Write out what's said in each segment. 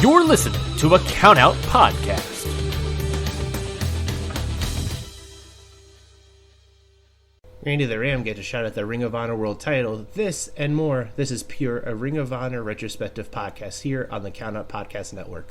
You're listening to a Countout Podcast. Randy the Ram gets a shot at the Ring of Honor World title. This and more. This is pure a Ring of Honor Retrospective podcast here on the Countout Podcast Network.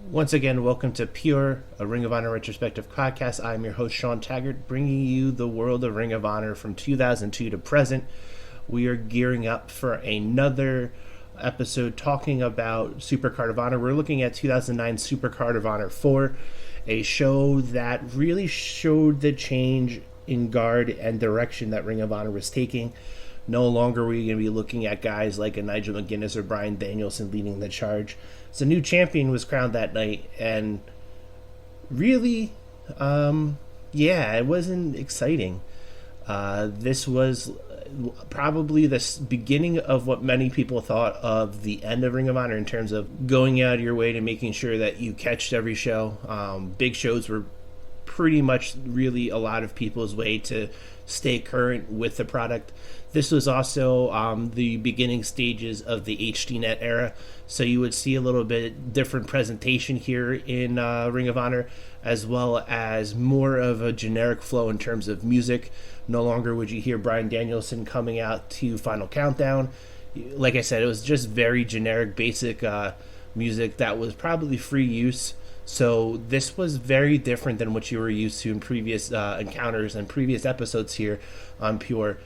Once again, welcome to Pure, a Ring of Honor Retrospective podcast. I'm your host, Shawn Taggart, bringing you the world of Ring of Honor from 2002 to present. We are gearing up for another episode talking about Supercard of Honor. We're looking at 2009 Supercard of Honor IV, a show that really showed the change in guard and direction that Ring of Honor was taking. No longer were you going to be looking at guys like a Nigel McGuinness or Bryan Danielson leading the charge. So a new champion was crowned that night, and really, it wasn't exciting. This was probably the beginning of what many people thought of the end of Ring of Honor in terms of going out of your way to making sure that you catched every show. Big shows were pretty much really a lot of people's way to stay current with the product. This was also the beginning stages of the HDNet era, so you would see a little bit different presentation here in Ring of Honor, as well as more of a generic flow in terms of music. No longer would you hear Bryan Danielson coming out to Final Countdown. Like I said, it was just very generic, basic music that was probably free use. So this was very different than what you were used to in previous encounters and previous episodes here on Pure.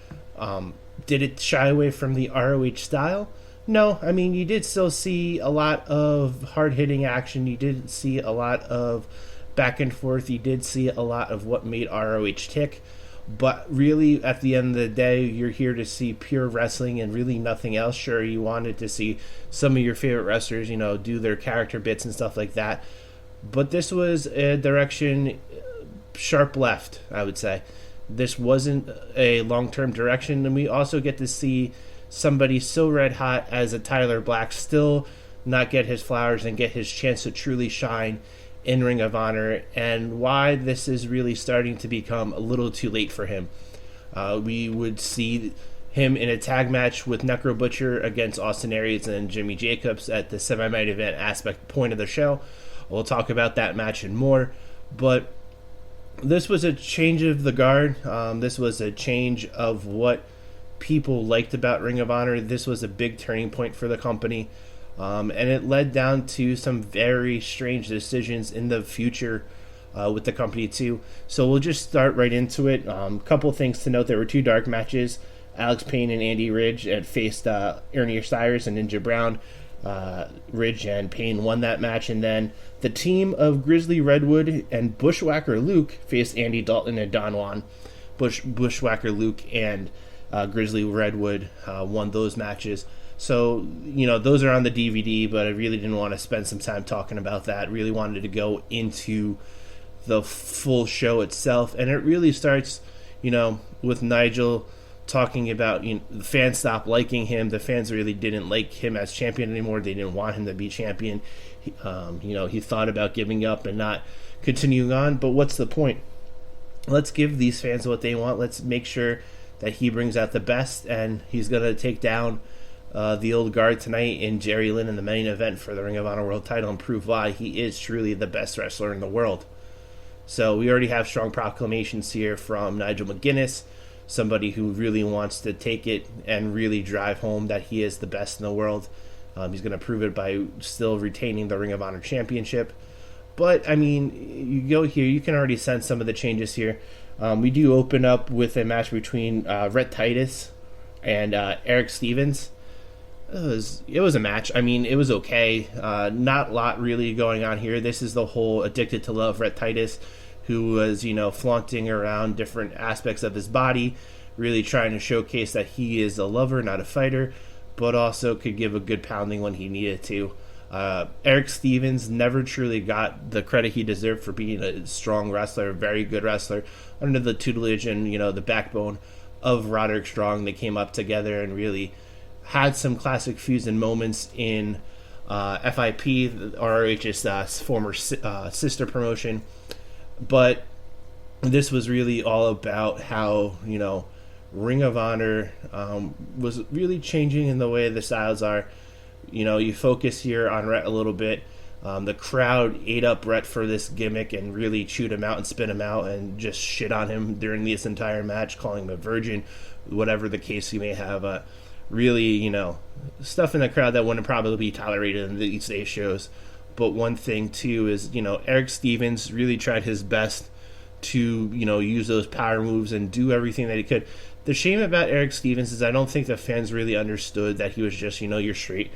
Did it shy away from the ROH style? No. I mean, you did still see a lot of hard-hitting action. You did see a lot of back and forth. You did see a lot of what made ROH tick. But really, at the end of the day, you're here to see pure wrestling and really nothing else. Sure, you wanted to see some of your favorite wrestlers, do their character bits and stuff like that. But this was a direction sharp left, I would say. This wasn't a long-term direction, and we also get to see somebody so red hot as a Tyler Black still not get his flowers and get his chance to truly shine in Ring of Honor, and why this is really starting to become a little too late for him. We would see him in a tag match with Necro Butcher against Austin Aries and Jimmy Jacobs at the semi-main event aspect point of the show. We'll talk about that match and more, but this was a change of the guard. This was a change of what people liked about Ring of Honor. This was a big turning point for the company, and it led down to some very strange decisions in the future with the company too. So we'll just start right into it. Couple things to note: there were two dark matches. Alex Payne and Andy Ridge had faced Ernie Cyrus and Ninja Brown. Ridge and Payne won that match, and then the team of Grizzly Redwood and Bushwhacker Luke faced Andy Dalton and Don Juan. Bushwhacker Luke and Grizzly Redwood won those matches. So, those are on the DVD, but I really didn't want to spend some time talking about that. Really wanted to go into the full show itself, and it really starts, with Nigel talking about the fans stopped liking him. The fans really didn't like him as champion anymore. They didn't want him to be champion. He thought about giving up and not continuing on, but what's the point? Let's give these fans what they want. Let's make sure that he brings out the best, and he's going to take down the old guard tonight in Jerry Lynn in the main event for the Ring of Honor World title and prove why he is truly the best wrestler in the world. So we already have strong proclamations here from Nigel McGuinness, somebody who really wants to take it and really drive home that he is the best in the world. He's going to prove it by still retaining the Ring of Honor Championship. But, I mean, you go here, you can already sense some of the changes here. We do open up with a match between Rhett Titus and Eric Stevens. It was a match. I mean, it was okay. Not a lot really going on here. This is the whole Addicted to Love Rhett Titus, who was, flaunting around different aspects of his body, really trying to showcase that he is a lover, not a fighter, but also could give a good pounding when he needed to. Eric Stevens never truly got the credit he deserved for being a strong wrestler, a very good wrestler, under the tutelage and, the backbone of Roderick Strong. They came up together and really had some classic feuds and moments in FIP, ROH's former sister promotion. But this was really all about how, Ring of Honor was really changing in the way the styles are. You focus here on Rhett a little bit. The crowd ate up Rhett for this gimmick and really chewed him out and spit him out and just shit on him during this entire match, calling him a virgin, whatever the case you may have. Really, stuff in the crowd that wouldn't probably be tolerated in these day shows. But one thing, too, is, Eric Stevens really tried his best to, use those power moves and do everything that he could. The shame about Eric Stevens is I don't think the fans really understood that he was just, your straight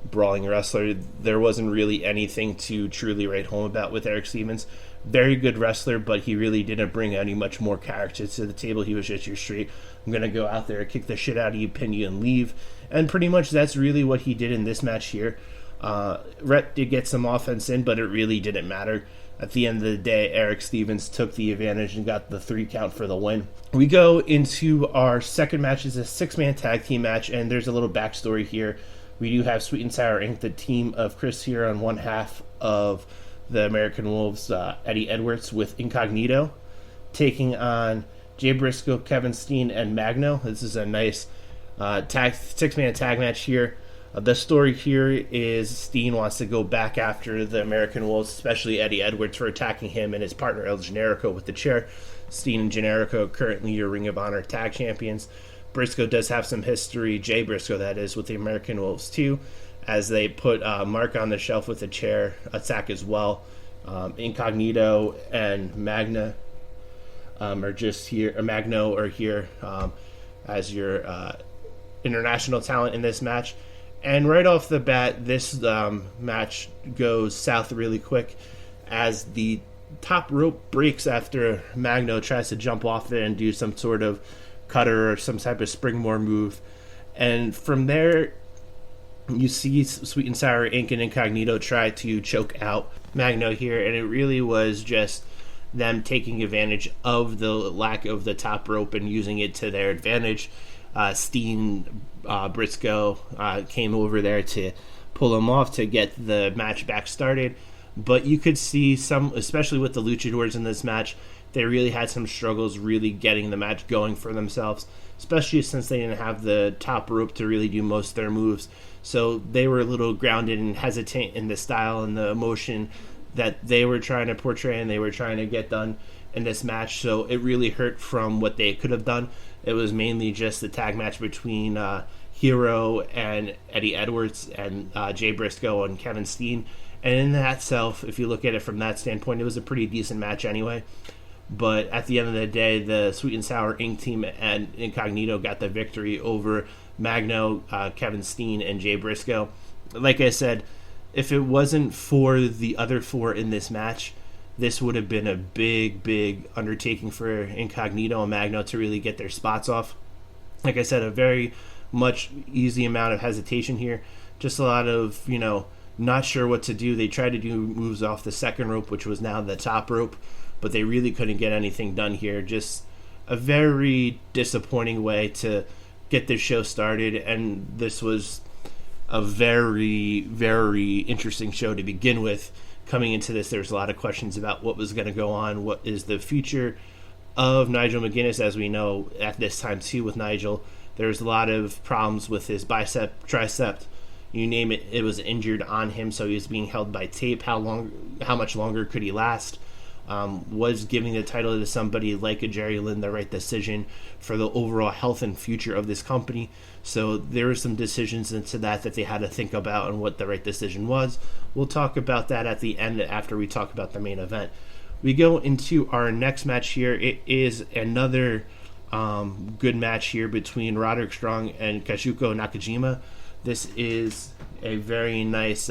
brawling wrestler. There wasn't really anything to truly write home about with Eric Stevens. Very good wrestler, but he really didn't bring any much more character to the table. He was just your straight, I'm going to go out there, kick the shit out of you, pin you, and leave. And pretty much that's really what he did in this match here. Rhett did get some offense in, but it really didn't matter. At the end of the day, Eric Stevens took the advantage and got the 3 count for the win. We go into our second match. It's a 6-man tag team match, and there's a little backstory here. We do have Sweet and Sour Inc., the team of Chris here on one half of the American Wolves, Eddie Edwards with Incognito, taking on Jay Briscoe, Kevin Steen, and Magno. This is a nice 6-man tag match here. The story here is Steen wants to go back after the American Wolves, especially Eddie Edwards, for attacking him and his partner El Generico with the chair. Steen and Generico currently your Ring of Honor tag champions. Briscoe does have some history, Jay Briscoe that is, with the American Wolves too, as they put Mark on the shelf with a chair attack as well. Incognito and Magno are here as your international talent in this match. And right off the bat, this match goes south really quick as the top rope breaks after Magno tries to jump off it and do some sort of cutter or some type of springboard move. And from there, you see Sweet and Sour Inc. and Incognito try to choke out Magno here, and it really was just them taking advantage of the lack of the top rope and using it to their advantage. Steen Briscoe came over there to pull him off to get the match back started. But you could see some, especially with the luchadors in this match, they really had some struggles really getting the match going for themselves, especially since they didn't have the top rope to really do most of their moves. So they were a little grounded and hesitant in the style and the emotion that they were trying to portray and they were trying to get done in this match. So it really hurt from what they could have done. It was mainly just the tag match between Hero and Eddie Edwards and Jay Briscoe and Kevin Steen. And in that itself, if you look at it from that standpoint, it was a pretty decent match anyway. But at the end of the day, the Sweet and Sour Inc. team and Incognito got the victory over Magno, Kevin Steen, and Jay Briscoe. Like I said, if it wasn't for the other 4 in this match, this would have been a big, big undertaking for Incognito and Magno to really get their spots off. Like I said, a very much easy amount of hesitation here. Just a lot of, not sure what to do. They tried to do moves off the second rope, which was now the top rope, but they really couldn't get anything done here. Just a very disappointing way to get this show started, and this was a very, very interesting show to begin with. Coming into this, there was a lot of questions about what was going to go on, what is the future of Nigel McGuinness, as we know at this time too with Nigel. There's a lot of problems with his bicep, tricep, you name it, it was injured on him, so he was being held by tape. How much longer could he last? Was giving the title to somebody like a Jerry Lynn the right decision for the overall health and future of this company? So there were some decisions into that they had to think about and what the right decision was. We'll talk about that at the end after we talk about the main event. We go into our next match here. It is another good match here between Roderick Strong and Kazuchika Nakajima. This is a very nice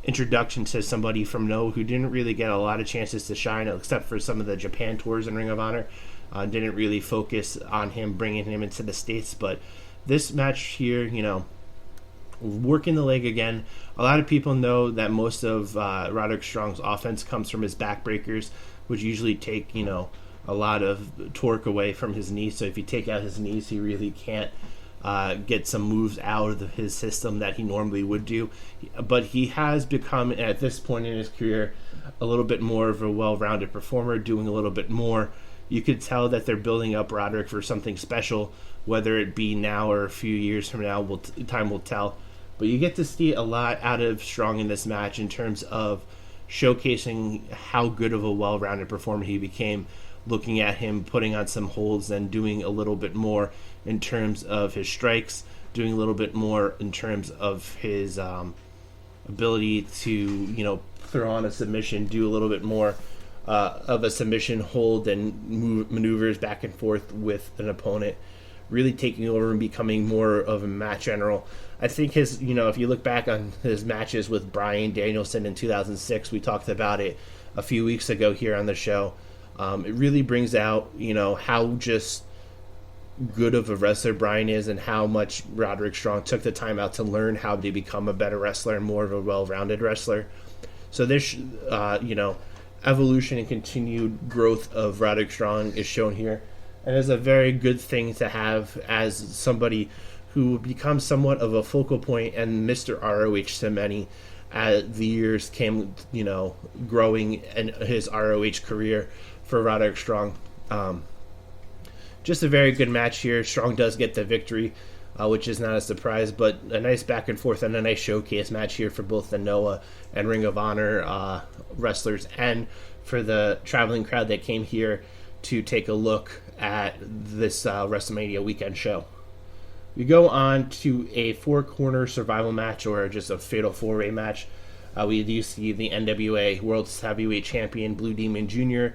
introduction to somebody from Noah who didn't really get a lot of chances to shine, except for some of the Japan tours in Ring of Honor. Didn't really focus on him, bringing him into the States. But this match here, working the leg again. A lot of people know that most of Roderick Strong's offense comes from his backbreakers, which usually take, a lot of torque away from his knees. So if you take out his knees, he really can't get some moves out of his system that he normally would do. But he has become, at this point in his career, a little bit more of a well-rounded performer, doing a little bit more. You could tell that they're building up Roderick for something special, whether it be now or a few years from now, time will tell. But you get to see a lot out of Strong in this match in terms of showcasing how good of a well-rounded performer he became, looking at him putting on some holds and doing a little bit more in terms of his strikes, doing a little bit more in terms of his ability to, throw on a submission, do a little bit more of a submission hold and maneuvers back and forth with an opponent, really taking over and becoming more of a match general. I think his, if you look back on his matches with Bryan Danielson in 2006, we talked about it a few weeks ago here on the show. It really brings out, how just good of a wrestler Bryan is and how much Roderick Strong took the time out to learn how to become a better wrestler and more of a well-rounded wrestler. So this, evolution and continued growth of Roderick Strong is shown here. And it's a very good thing to have as somebody who becomes somewhat of a focal point and Mr. ROH to many as the years came, growing in his ROH career for Roderick Strong. Just a very good match here. Strong does get the victory, which is not a surprise, but a nice back and forth and a nice showcase match here for both the Noah and Ring of Honor wrestlers and for the traveling crowd that came here to take a look at this WrestleMania weekend show. We go on to a four-corner survival match, or just a fatal four-way match. We do see the NWA World Heavyweight Champion Blue Demon Jr.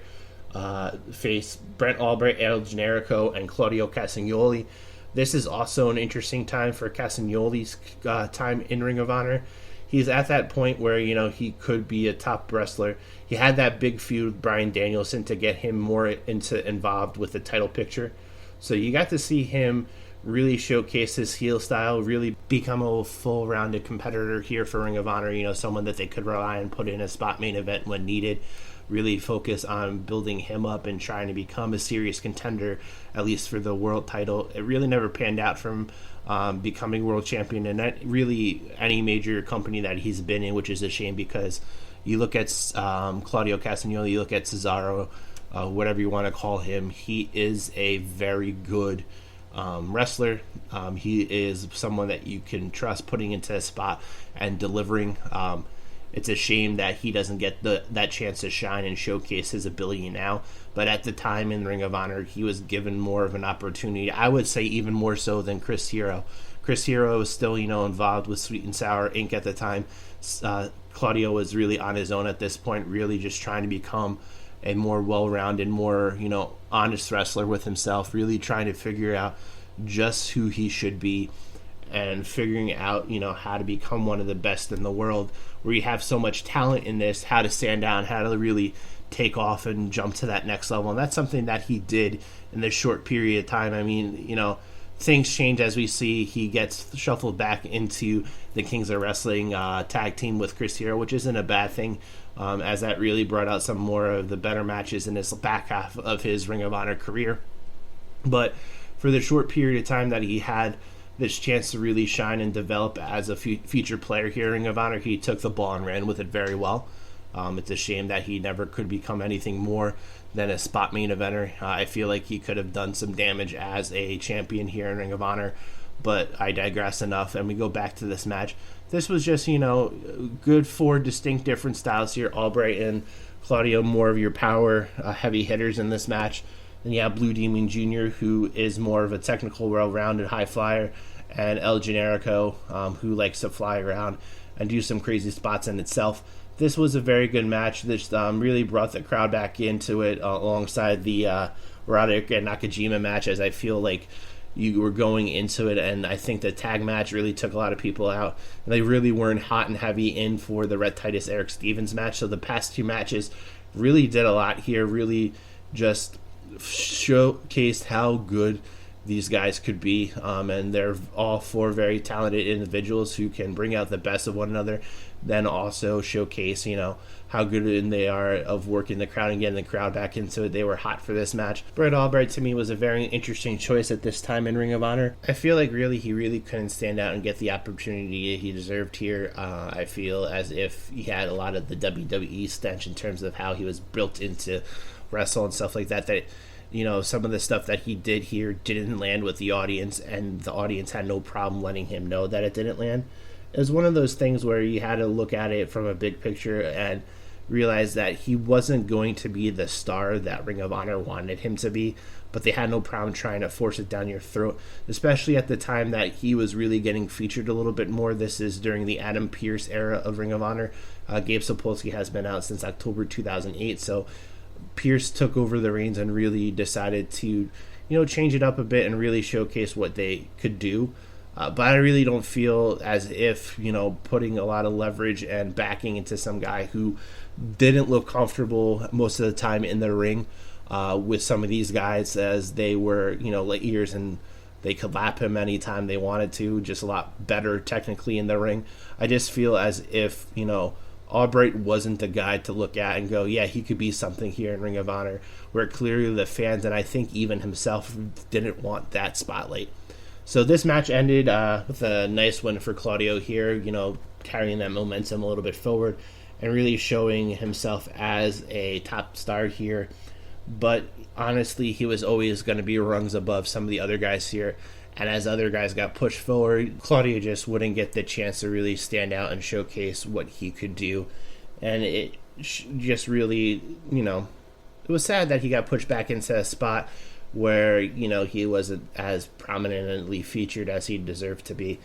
Face Brent Albright, El Generico, and Claudio Castagnoli. This is also an interesting time for Castagnoli's time in Ring of Honor. He's at that point where, he could be a top wrestler. He had that big feud with Bryan Danielson to get him more involved with the title picture. So you got to see him really showcase his heel style, really become a full-rounded competitor here for Ring of Honor, someone that they could rely on, put in a spot main event when needed, really focus on building him up and trying to become a serious contender, at least for the world title. It really never panned out from becoming world champion in really any major company that he's been in, which is a shame because you look at Claudio Castagnoli, you look at Cesaro, whatever you want to call him, he is a very good wrestler. He is someone that you can trust putting into a spot and delivering. It's a shame that he doesn't get that chance to shine and showcase his ability now. But at the time in Ring of Honor, he was given more of an opportunity. I would say even more so than Chris Hero. Chris Hero was still, involved with Sweet and Sour Inc. at the time. Claudio was really on his own at this point, really just trying to become a more well-rounded, more, honest wrestler with himself, really trying to figure out just who he should be and figuring out, how to become one of the best in the world, where you have so much talent in this, how to stand down, how to really take off and jump to that next level. And that's something that he did in this short period of time. I mean, things change as we see. He gets shuffled back into the Kings of Wrestling tag team with Chris Hero, which isn't a bad thing, as that really brought out some more of the better matches in this back half of his Ring of Honor career. But for the short period of time that he had this chance to really shine and develop as a future player here in Ring of Honor, he took the ball and ran with it very well. It's a shame that he never could become anything more than a spot main eventer. I feel like he could have done some damage as a champion here in Ring of Honor, but I digress enough, and we go back to this match. This was just, good four distinct different styles here. Albright and Claudio, more of your power heavy hitters in this match. Then you have Blue Demon Jr., who is more of a technical, well-rounded high flyer, and El Generico, who likes to fly around and do some crazy spots in itself. This was a very good match. This really brought the crowd back into it alongside the Roderick and Nakajima match, as I feel like you were going into it, and I think the tag match really took a lot of people out. They really weren't hot and heavy in for the Red Titus Eric Stevens match, so the past two matches really did a lot here, really just showcased how good these guys could be, and they're all four very talented individuals who can bring out the best of one another, then also showcase, how good they are of working the crowd and getting the crowd back into it. They were hot for this match. Bret Albright, to me, was a very interesting choice at this time in Ring of Honor. I feel like he really couldn't stand out and get the opportunity he deserved here. I feel as if he had a lot of the WWE stench in terms of how he was built into wrestle and stuff like that, some of the stuff that he did here didn't land with the audience, and the audience had no problem letting him know that it didn't land. It was one of those things where you had to look at it from a big picture and realize that he wasn't going to be the star that Ring of Honor wanted him to be, but they had no problem trying to force it down your throat, especially at the time that he was really getting featured a little bit more. This is during the Adam Pearce era of Ring of Honor. Gabe Sapolsky has been out since October 2008, so Pearce took over the reins and really decided to, change it up a bit and really showcase what they could do. But I really don't feel as if, putting a lot of leverage and backing into some guy who didn't look comfortable most of the time in the ring with some of these guys, as they were, late years, and they could lap him anytime they wanted to, just a lot better technically in the ring. I just feel as if, Albright wasn't the guy to look at and go, yeah, he could be something here in Ring of Honor, where clearly the fans, and I think even himself, didn't want that spotlight. So this match ended with a nice win for Claudio here, carrying that momentum a little bit forward and really showing himself as a top star here. But honestly, he was always going to be rungs above some of the other guys here. And as other guys got pushed forward, Claudio just wouldn't get the chance to really stand out and showcase what he could do. And it just really, it was sad that he got pushed back into a spot where, he wasn't as prominently featured as he deserved to be.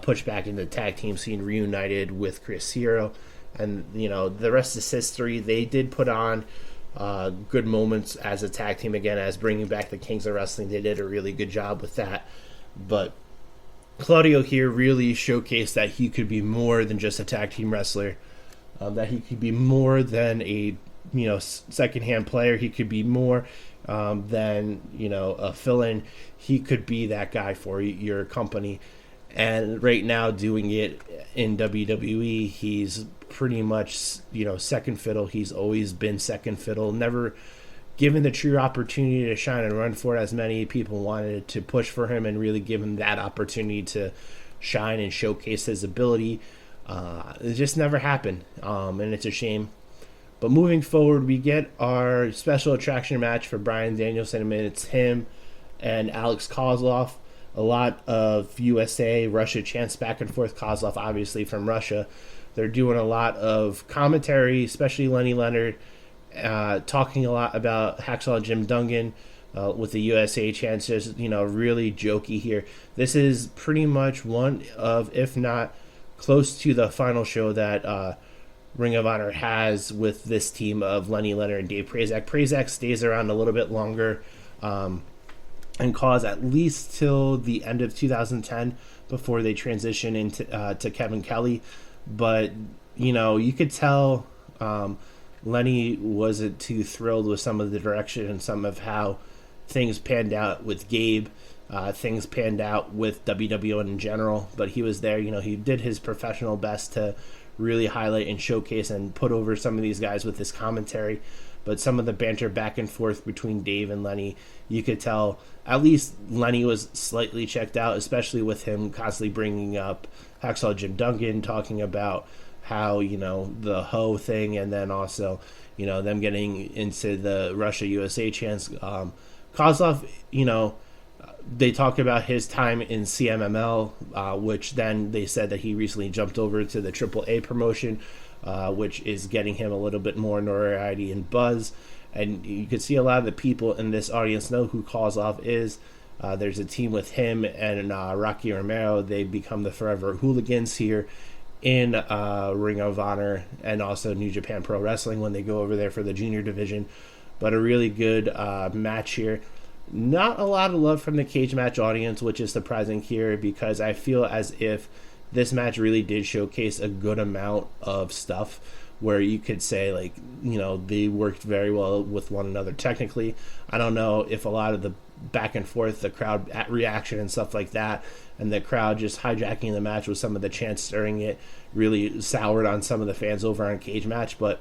Pushed back into the tag team scene, reunited with Chris Hero. And, the rest is history. They did put on good moments as a tag team again, as bringing back the Kings of Wrestling. They did a really good job with that. But Claudio here really showcased that he could be more than just a tag team wrestler, that he could be more than a second-hand player. He could be more than a fill-in. He could be that guy for your company. And right now, doing it in WWE, he's pretty much second fiddle. He's always been second fiddle, never given the true opportunity to shine and run for it, as many people wanted to push for him and really give him that opportunity to shine and showcase his ability. It just never happened, and it's a shame. But moving forward, we get our special attraction match for Bryan Danielson. I mean, it's him and Alex Kozlov. A lot of USA, Russia chants back and forth. Kozlov, obviously, from Russia. They're doing a lot of commentary, especially Lenny Leonard, talking a lot about Hacksaw Jim Duggan with the USA chants, just, really jokey here. This is pretty much one of, if not close to, the final show that Ring of Honor has with this team of Lenny Leonard and Dave Prazak. Prazak stays around a little bit longer and calls at least till the end of 2010 before they transition into to Kevin Kelly. But, you could tell Lenny wasn't too thrilled with some of the direction and some of how things panned out with Gabe. Things panned out with WWN in general. But he was there. He did his professional best to really highlight and showcase and put over some of these guys with his commentary. But some of the banter back and forth between Dave and Lenny, you could tell at least Lenny was slightly checked out, especially with him constantly bringing up Hacksaw Jim Duggan, talking about how, the Ho thing, and then also, them getting into the Russia-USA chants. Kozlov, they talked about his time in CMML, which then they said that he recently jumped over to the AAA promotion, which is getting him a little bit more notoriety and buzz. And you can see a lot of the people in this audience know who Kozlov is. There's a team with him and Rocky Romero. They become the Forever Hooligans here in Ring of Honor and also New Japan Pro Wrestling when they go over there for the junior division. But a really good match here. Not a lot of love from the cage match audience, which is surprising here, because I feel as if this match really did showcase a good amount of stuff where you could say, they worked very well with one another technically. I don't know if a lot of the back and forth, the crowd reaction and stuff like that, and the crowd just hijacking the match with some of the chants during it really soured on some of the fans over on Cage Match. But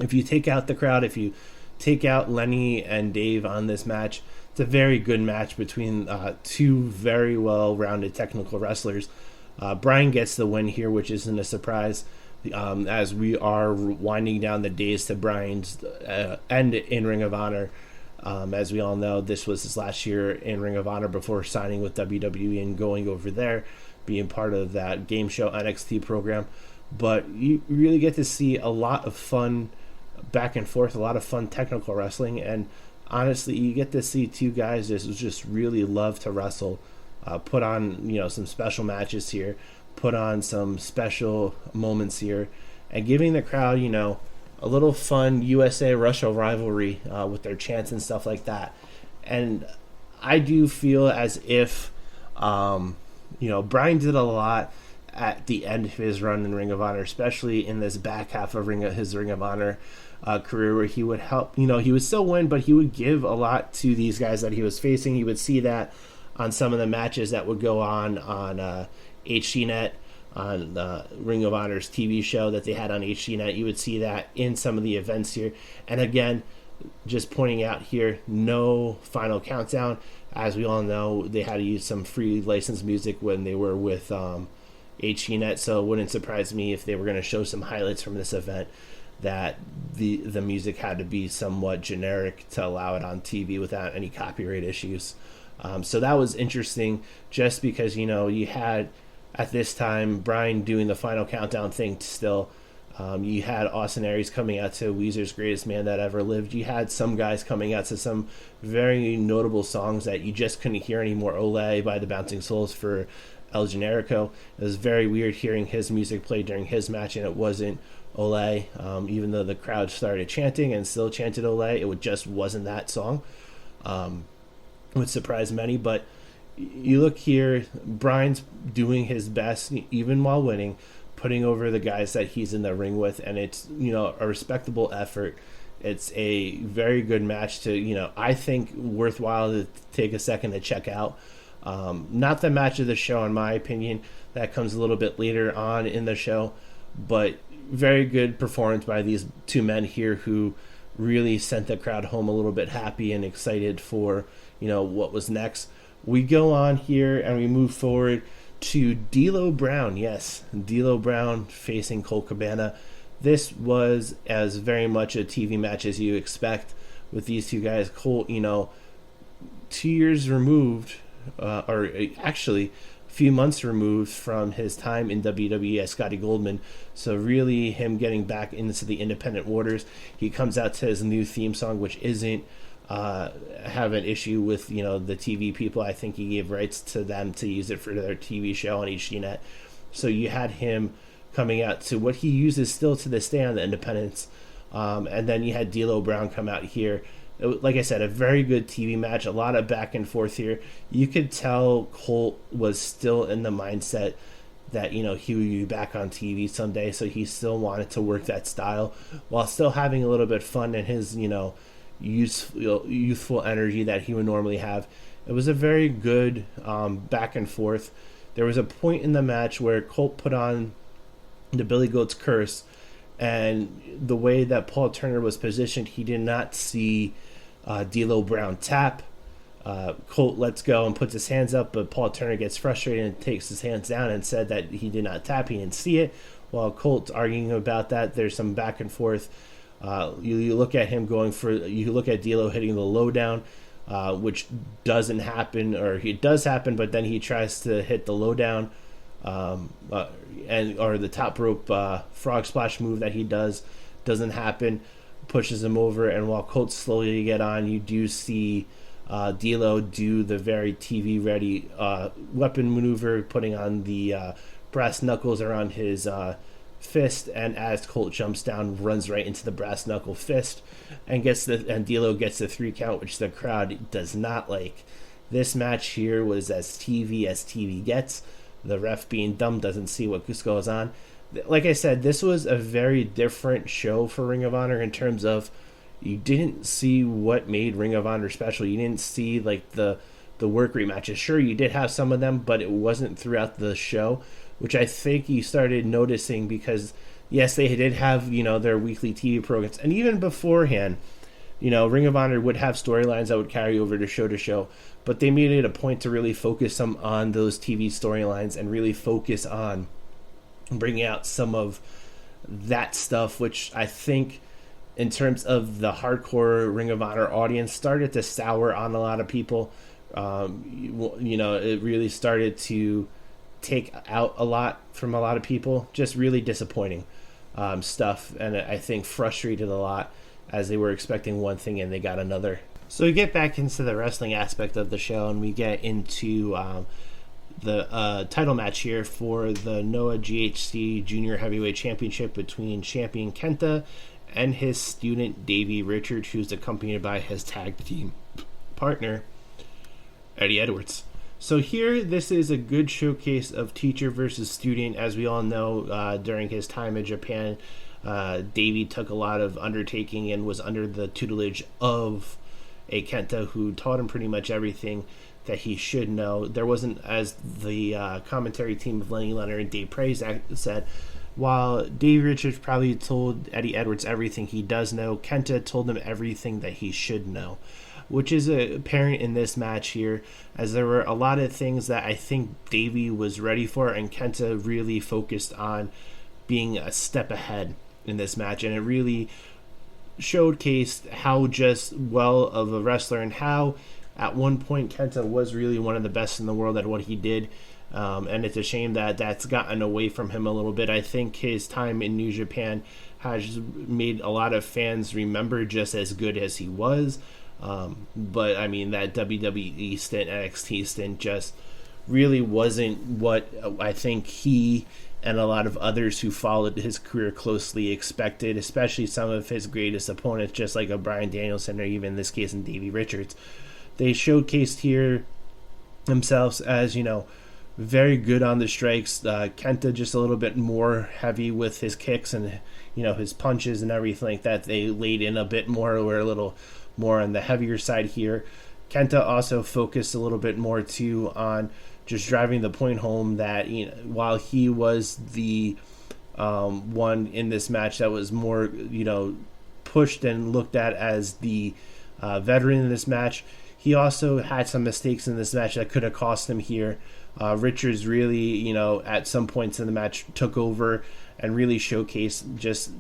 if you take out the crowd, if you take out Lenny and Dave on this match, it's a very good match between two very well-rounded technical wrestlers. Bryan gets the win here, which isn't a surprise, as we are winding down the days to Bryan's end in Ring of Honor. As we all know, this was his last year in Ring of Honor before signing with WWE and going over there, being part of that game show NXT program. But you really get to see a lot of fun back and forth, a lot of fun technical wrestling, and honestly, you get to see two guys just really love to wrestle, put on some special matches here, put on some special moments here, and giving the crowd a little fun USA-Russia rivalry with their chants and stuff like that. And I do feel as if Bryan did a lot at the end of his run in Ring of Honor, especially in this back half of his Ring of Honor career, where he would help, he would still win, but he would give a lot to these guys that he was facing. He would see that on some of the matches that would go on HDNet, on Ring of Honor's TV show that they had on HDNet. You would see that in some of the events here. And again, just pointing out here, no Final Countdown. As we all know, they had to use some free licensed music when they were with HDNet, so it wouldn't surprise me if they were going to show some highlights from this event that the music had to be somewhat generic to allow it on TV without any copyright issues. So that was interesting, just because you had at this time Bryan doing the Final Countdown thing still. You had Austin Aries coming out to Weezer's Greatest Man That Ever Lived. You had some guys coming out to some very notable songs that you just couldn't hear anymore. Olé by the Bouncing Souls for El Generico. It was very weird hearing his music played during his match, and it wasn't Olé. Even though the crowd started chanting and still chanted Olé, it just wasn't that song. It would surprise many, but you look here, Bryan's doing his best, even while winning, putting over the guys that he's in the ring with, and it's a respectable effort. It's a very good match to I think worthwhile to take a second to check out. Not the match of the show, in my opinion. That comes a little bit later on in the show, but very good performance by these two men here who really sent the crowd home a little bit happy and excited for what was next. We go on here and we move forward to D'Lo Brown. Yes, D'Lo Brown facing Colt Cabana. This was as very much a TV match as you expect with these two guys. Colt, 2 years removed, or actually a few months removed from his time in WWE as Scotty Goldman. So really him getting back into the independent waters. He comes out to his new theme song, which isn't have an issue with the TV people. I think he gave rights to them to use it for their TV show on HDNet. So you had him coming out to what he uses still to this day on the independents, and then you had D'Lo Brown come out here. Like I said, a very good TV match, a lot of back and forth here. You could tell Colt was still in the mindset that he would be back on TV someday, so he still wanted to work that style while still having a little bit of fun in his youthful energy that he would normally have. It was a very good back and forth. There was a point in the match where Colt put on the Billy Goat's Curse, and the way that Paul Turner was positioned, he did not see D'Lo Brown tap. Colt lets go and puts his hands up, but Paul Turner gets frustrated and takes his hands down and said that he did not tap, he didn't see it. While Colt's arguing about that, there's some back and forth. You look at him you look at D'Lo hitting the lowdown, which doesn't happen, or it does happen, but then he tries to hit the lowdown, or the top rope frog splash move that he doesn't happen, pushes him over, and while Colt's slowly get on, you do see D'Lo do the very TV ready weapon maneuver, putting on the brass knuckles around his fist, and as Colt jumps down, runs right into the brass knuckle fist and D'Lo gets the 3 count, which the crowd does not like. This match here was as TV gets. The ref, being dumb, doesn't see what goes on. Like I said, this was a very different show for Ring of Honor in terms of you didn't see what made Ring of Honor special. You didn't see like the work rate matches. Sure, you did have some of them, but it wasn't throughout the show, which I think you started noticing because, yes, they did have, their weekly TV programs. And even beforehand, Ring of Honor would have storylines that would carry over to show, but they made it a point to really focus some on those TV storylines and really focus on bringing out some of that stuff, which I think in terms of the hardcore Ring of Honor audience started to sour on a lot of people. It really started to take out a lot from a lot of people. Just really disappointing stuff, and I think frustrated a lot as they were expecting one thing and they got another. So we get back into the wrestling aspect of the show, and we get into the title match here for the Noah GHC Junior Heavyweight Championship between champion Kenta and his student Davey Richards, who's accompanied by his tag team partner Eddie Edwards. So here, this is a good showcase of teacher versus student. As we all know, during his time in Japan, Davey took a lot of undertaking and was under the tutelage of a Kenta who taught him pretty much everything that he should know. There wasn't, as the commentary team of Lenny Leonard and Dave Praise said, while Dave Richards probably told Eddie Edwards everything he does know, Kenta told him everything that he should know, which is apparent in this match here, as there were a lot of things that I think Davey was ready for, and Kenta really focused on being a step ahead in this match, and it really showcased how just well of a wrestler and how at one point Kenta was really one of the best in the world at what he did. And it's a shame that that's gotten away from him a little bit. I think his time in New Japan has made a lot of fans remember just as good as he was. But I mean, that WWE stint, NXT stint, just really wasn't what I think he and a lot of others who followed his career closely expected, especially some of his greatest opponents, just like a Bryan Danielson or even in this case in Davey Richards. They showcased here themselves as, very good on the strikes. Kenta just a little bit more heavy with his kicks and, his punches and everything like that. They laid in a bit more, or a little more on the heavier side here. Kenta also focused a little bit more too on just driving the point home that, while he was the one in this match that was more, pushed and looked at as the veteran in this match, he also had some mistakes in this match that could have cost him here. Richards really, at some points in the match took over and really showcased just,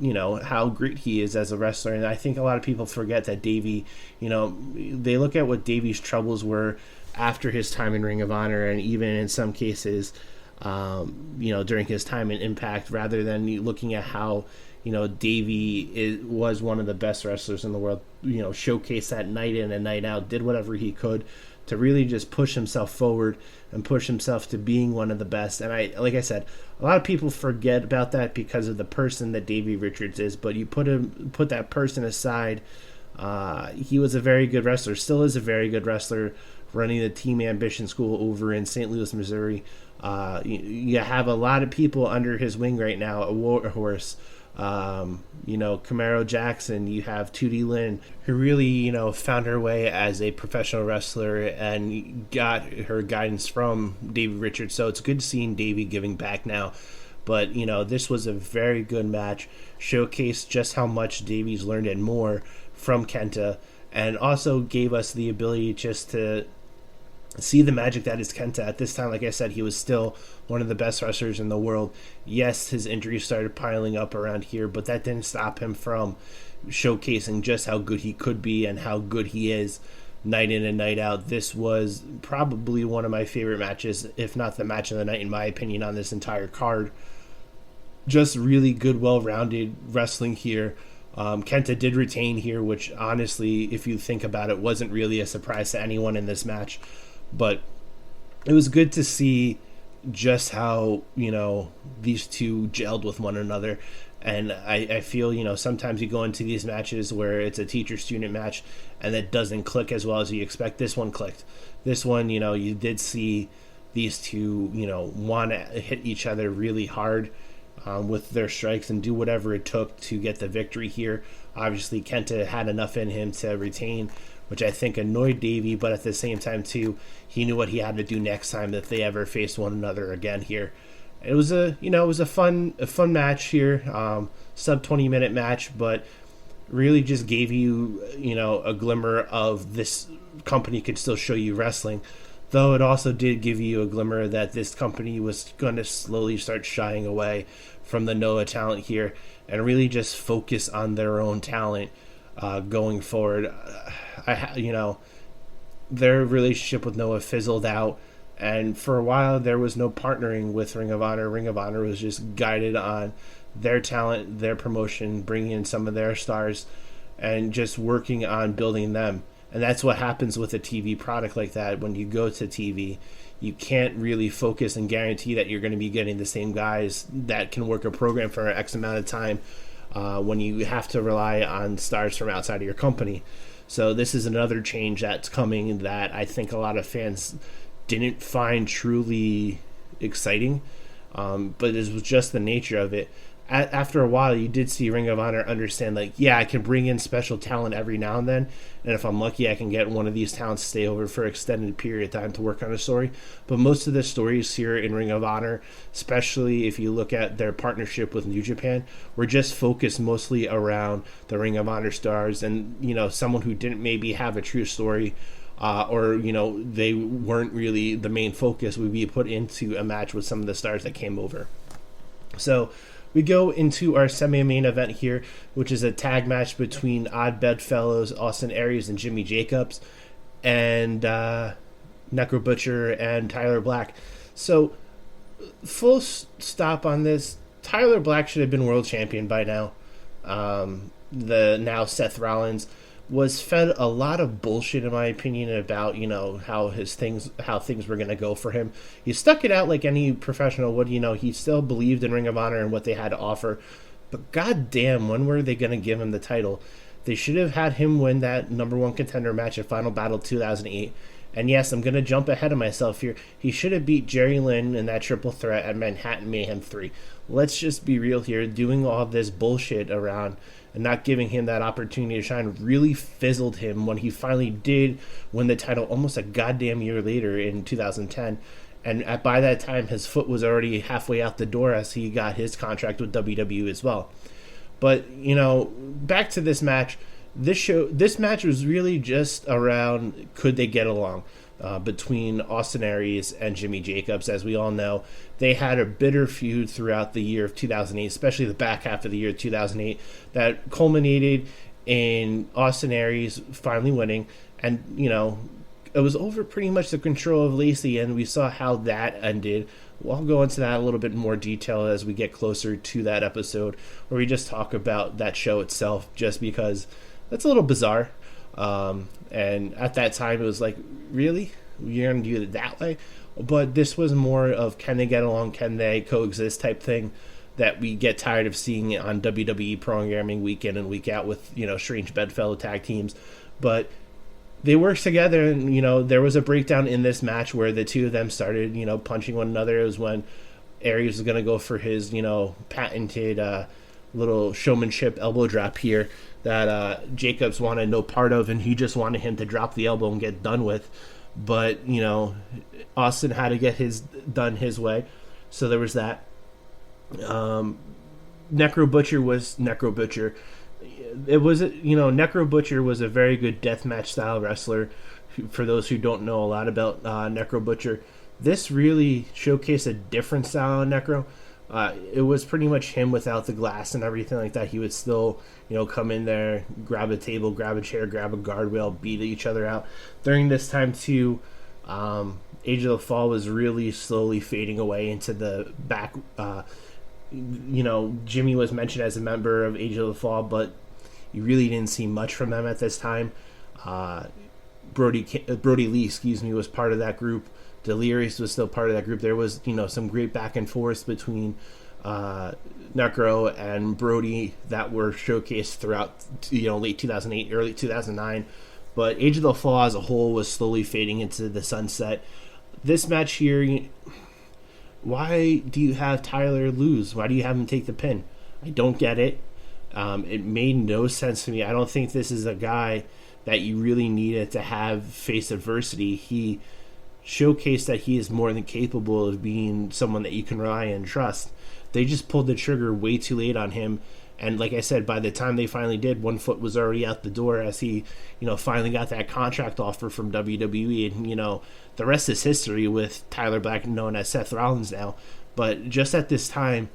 how great he is as a wrestler. And I think a lot of people forget that Davey, they look at what Davey's troubles were after his time in Ring of Honor, and even in some cases, during his time in Impact, rather than looking at how, Davey was one of the best wrestlers in the world, showcased that night in and night out, did whatever he could to really just push himself forward and push himself to being one of the best. And like I said, a lot of people forget about that because of the person that Davey Richards is, but you put that person aside, he was a very good wrestler, still is a very good wrestler, running the Team Ambition School over in St. Louis, Missouri. You have a lot of people under his wing right now, a warhorse. Camaro Jackson, you have 2D Lynn, who really, found her way as a professional wrestler and got her guidance from Davey Richards. So it's good seeing Davey giving back now. But, this was a very good match, showcased just how much Davey's learned and more from Kenta, and also gave us the ability just to see the magic that is Kenta. At this time, like I said, he was still one of the best wrestlers in the world. Yes, his injuries started piling up around here, but that didn't stop him from showcasing just how good he could be and how good he is night in and night out. This was probably one of my favorite matches, if not the match of the night, in my opinion, on this entire card. Just really good, well-rounded wrestling here. Kenta did retain here, which honestly, if you think about it, wasn't really a surprise to anyone in this match. But it was good to see just how, these two gelled with one another. And I feel, sometimes you go into these matches where it's a teacher-student match and it doesn't click as well as you expect. This one clicked. This one, you did see these two, want to hit each other really hard with their strikes and do whatever it took to get the victory here. Obviously, Kenta had enough in him to retain, which I think annoyed Davey, but at the same time, too, he knew what he had to do next time if they ever faced one another again here. It was a fun match here, sub 20-minute match, but really just gave you, a glimmer of this company could still show you wrestling. Though it also did give you a glimmer that this company was going to slowly start shying away from the Noah talent here and really just focus on their own talent going forward. Their relationship with Noah fizzled out, and for a while there was no partnering with Ring of Honor. Ring of Honor was just guided on their talent, their promotion, bringing in some of their stars, and just working on building them. And that's what happens with a TV product like that. When you go to TV, you can't really focus and guarantee that you're going to be getting the same guys that can work a program for X amount of time when you have to rely on stars from outside of your company. So this is another change that's coming that I think a lot of fans didn't find truly exciting, but it was just the nature of it. After a while, you did see Ring of Honor understand, I can bring in special talent every now and then, and if I'm lucky, I can get one of these talents to stay over for an extended period of time to work on a story. But most of the stories here in Ring of Honor, especially if you look at their partnership with New Japan, were just focused mostly around the Ring of Honor stars and, someone who didn't maybe have a true story or they weren't really the main focus would be put into a match with some of the stars that came over. So we go into our semi-main event here, which is a tag match between Odd Bedfellows, Austin Aries, and Jimmy Jacobs, and Necro Butcher and Tyler Black. So, full stop on this. Tyler Black should have been world champion by now. The now Seth Rollins was fed a lot of bullshit, in my opinion, about how things were going to go for him. He stuck it out like any professional would. He still believed in Ring of Honor and what they had to offer. But goddamn, when were they going to give him the title? They should have had him win that number one contender match at Final Battle 2008. And yes, I'm going to jump ahead of myself here. He should have beat Jerry Lynn in that triple threat at Manhattan Mayhem 3. Let's just be real here. Doing all this bullshit around and not giving him that opportunity to shine really fizzled him when he finally did win the title almost a goddamn year later in 2010. And by that time, his foot was already halfway out the door as he got his contract with WWE as well. But, back to this match. This match was really just around could they get along between Austin Aries and Jimmy Jacobs. As we all know, they had a bitter feud throughout the year of 2008, especially the back half of the year of 2008, that culminated in Austin Aries finally winning. And, it was over pretty much the control of Lacey, and we saw how that ended. We'll go into that a little bit more detail as we get closer to that episode, where we just talk about that show itself, just because that's a little bizarre. And at that time, it was like, really? You're going to do it that way? But this was more of can they get along, can they coexist type thing that we get tired of seeing on WWE programming week in and week out with, strange bedfellow tag teams. But they worked together, and, there was a breakdown in this match where the two of them started, punching one another. It was when Aries was going to go for his, patented little showmanship elbow drop here that Jacobs wanted no part of, and he just wanted him to drop the elbow and get done with. But, Austin had to get his done his way. So there was that. Necro Butcher was Necro Butcher. It was, Necro Butcher was a very good deathmatch style wrestler. For those who don't know a lot about Necro Butcher, this really showcased a different style of Necro. It was pretty much him without the glass and everything like that. He would still, come in there, grab a table, grab a chair, grab a guardrail, beat each other out. During this time, too, Age of the Fall was really slowly fading away into the back. Jimmy was mentioned as a member of Age of the Fall, but you really didn't see much from them at this time. Brody Lee, was part of that group. Delirious was still part of that group. There was, some great back and forth between Necro and Brody that were showcased throughout, late 2008, early 2009. But Age of the Fall as a whole was slowly fading into the sunset. This match here, why do you have Tyler lose? Why do you have him take the pin? I don't get it. It made no sense to me. I don't think this is a guy that you really needed to have face adversity. He showcased that he is more than capable of being someone that you can rely and trust. They just pulled the trigger way too late on him. And like I said, by the time they finally did, one foot was already out the door as he, finally got that contract offer from WWE. And, the rest is history with Tyler Black, known as Seth Rollins now. But just at this time,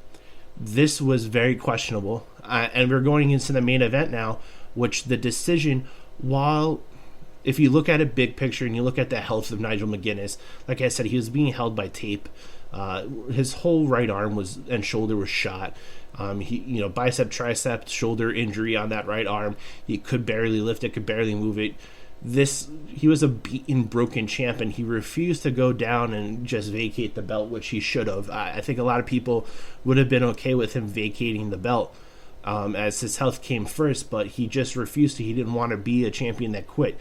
this was very questionable. And we're going into the main event now, which the decision, while if you look at it big picture and you look at the health of Nigel McGuinness, like I said, he was being held by tape. His whole right arm and shoulder was shot. He, bicep, tricep, shoulder injury on that right arm. He could barely lift it, could barely move it. He was a beaten, broken champ, and he refused to go down and just vacate the belt, which he should have. I think a lot of people would have been okay with him vacating the belt as his health came first, but he just refused to. He didn't want to be a champion that quit.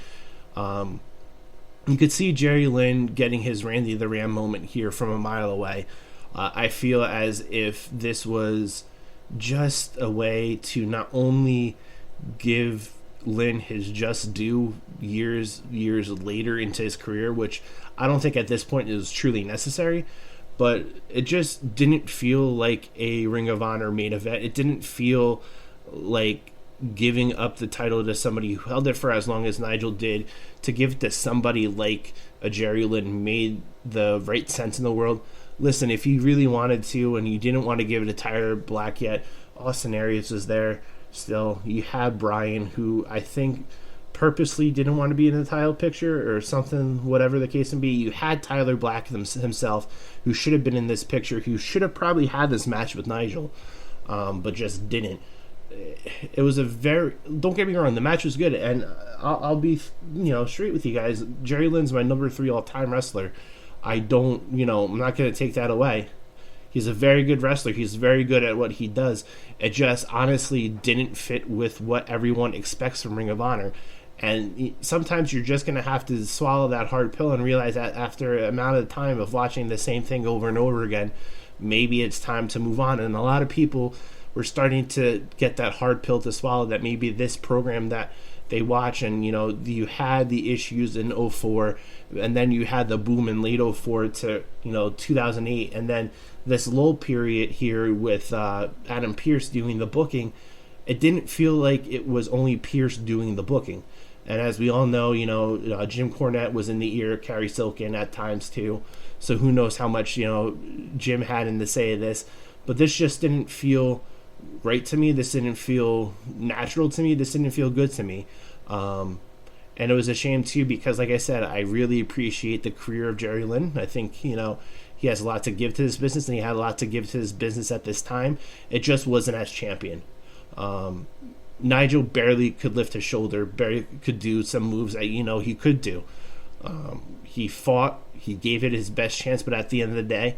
You could see Jerry Lynn getting his Randy the Ram moment here from a mile away. I feel as if this was just a way to not only give Lynn his just due years later into his career, which I don't think at this point is truly necessary, but it just didn't feel like a Ring of Honor main event. It didn't feel like giving up the title to somebody who held it for as long as Nigel did. To give it to somebody like a Jerry Lynn made the right sense in the world. Listen, if you really wanted to and you didn't want to give it to Tyler Black yet, Austin Aries was there still. You had Brian, who I think purposely didn't want to be in the title picture or something, whatever the case may be. You had Tyler Black himself, who should have been in this picture, who should have probably had this match with Nigel, but just didn't. It was don't get me wrong, the match was good, and I'll be straight with you guys. Jerry Lynn's my number 3 all-time wrestler. I'm not going to take that away. He's a very good wrestler. He's very good at what he does. It just honestly didn't fit with what everyone expects from Ring of Honor. And sometimes you're just going to have to swallow that hard pill and realize that after an amount of time of watching the same thing over and over again, maybe it's time to move on. And a lot of people were starting to get that hard pill to swallow, that maybe this program that they watch, and you had the issues in 2004, and then you had the boom in late 2004 to 2008, and then this lull period here with Adam Pearce doing the booking. It didn't feel like it was only Pearce doing the booking. And as we all know, Jim Cornette was in the ear of Kerry Silkin at times too. So who knows how much Jim had in the say of this. But this just didn't feel right to me. This didn't feel natural to me. This didn't feel good to me. And it was a shame too, because like I said, I really appreciate the career of Jerry Lynn. I think he has a lot to give to this business, and he had a lot to give to his business at this time. It just wasn't as champion. Nigel barely could lift his shoulder, barely could do some moves that he could do. He fought, he gave it his best chance, but at the end of the day,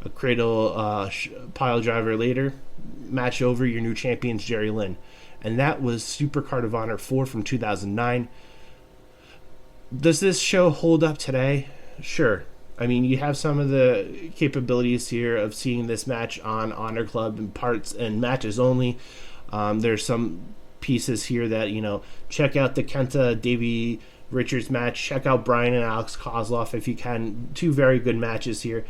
a cradle pile driver later, match over, your new champion's Jerry Lynn. And that was Supercard of Honor IV from 2009. Does this show hold up today? Sure. I mean, you have some of the capabilities here of seeing this match on Honor Club and parts and matches only. There's some pieces here that, check out the Kenta Davey Richards match. Check out Brian and Alex Kozlov if you can. 2 very good matches here.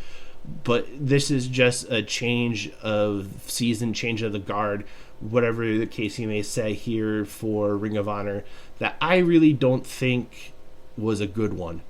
But this is just a change of season, change of the guard, whatever the case you may say here for Ring of Honor, that I really don't think was a good one.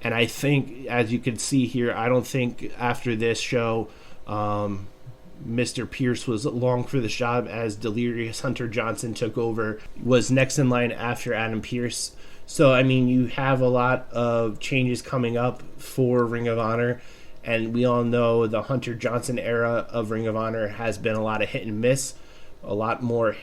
And I think, as you can see here, I don't think after this show, Mr. Pearce was long for the job, as Delirious Hunter Johnson took over, was next in line after Adam Pearce. So, I mean, you have a lot of changes coming up for Ring of Honor. And we all know the Hunter Johnson era of Ring of Honor has been a lot of hit and miss, a lot more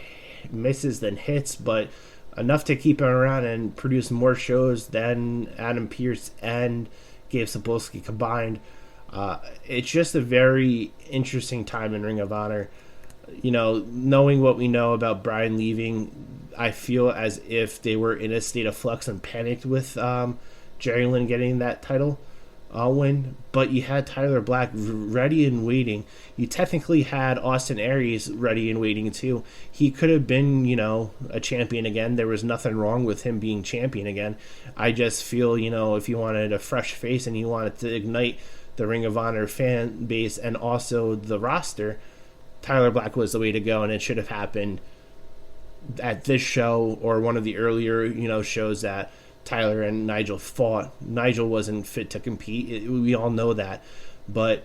misses than hits, but enough to keep him around and produce more shows than Adam Pearce and Gabe Sapolsky combined. It's just a very interesting time in Ring of Honor. Knowing what we know about Brian leaving, I feel as if they were in a state of flux and panicked with Jerry Lynn getting that title. win, but you had Tyler Black ready and waiting. You technically had Austin Aries ready and waiting too. He could have been, a champion again. There was nothing wrong with him being champion again. I just feel, if you wanted a fresh face and you wanted to ignite the Ring of Honor fan base and also the roster, Tyler Black was the way to go, and it should have happened at this show or one of the earlier, shows that Tyler and Nigel fought. Nigel wasn't fit to compete. We all know that. But,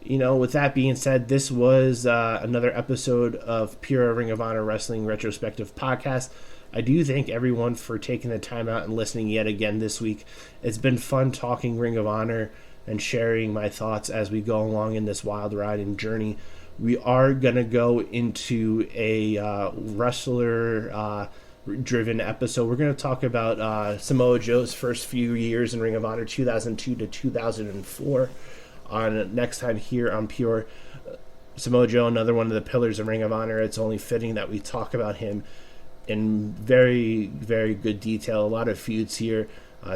with that being said, this was another episode of Pure Ring of Honor Wrestling Retrospective Podcast. I do thank everyone for taking the time out and listening yet again this week. It's been fun talking Ring of Honor and sharing my thoughts as we go along in this wild ride and journey. We are going to go into a wrestler driven episode. We're going to talk about Samoa Joe's first few years in Ring of Honor, 2002 to 2004, on next time here on Pure. Samoa Joe, another one of the pillars of Ring of Honor. It's only fitting that we talk about him in very, very good detail. A lot of feuds here.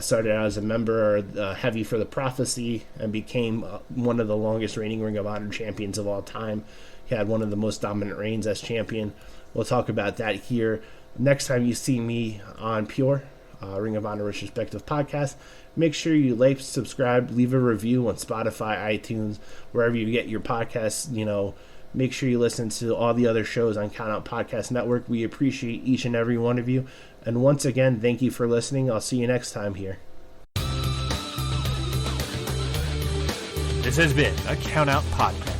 Started out as a member Heavy for the Prophecy and became one of the longest reigning Ring of Honor champions of all time. He had one of the most dominant reigns as champion. We'll talk about that here. Next time you see me on Pure, Ring of Honor Retrospective Podcast, make sure you like, subscribe, leave a review on Spotify, iTunes, wherever you get your podcasts. Make sure you listen to all the other shows on Count Out Podcast Network. We appreciate each and every one of you. And once again, thank you for listening. I'll see you next time here. This has been a Count Out Podcast.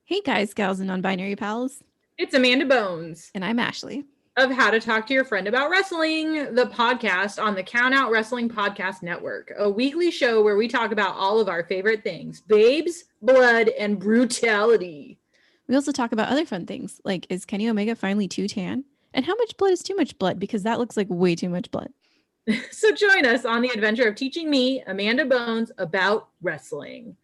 Hey guys, gals, and non-binary pals. It's Amanda Bones. And I'm Ashley. Of How to Talk to Your Friend About Wrestling, the podcast on the Count Out Wrestling Podcast Network, a weekly show where we talk about all of our favorite things, babes, blood, and brutality. We also talk about other fun things, like is Kenny Omega finally too tan? And how much blood is too much blood? Because that looks like way too much blood. So join us on the adventure of teaching me, Amanda Bones, about wrestling.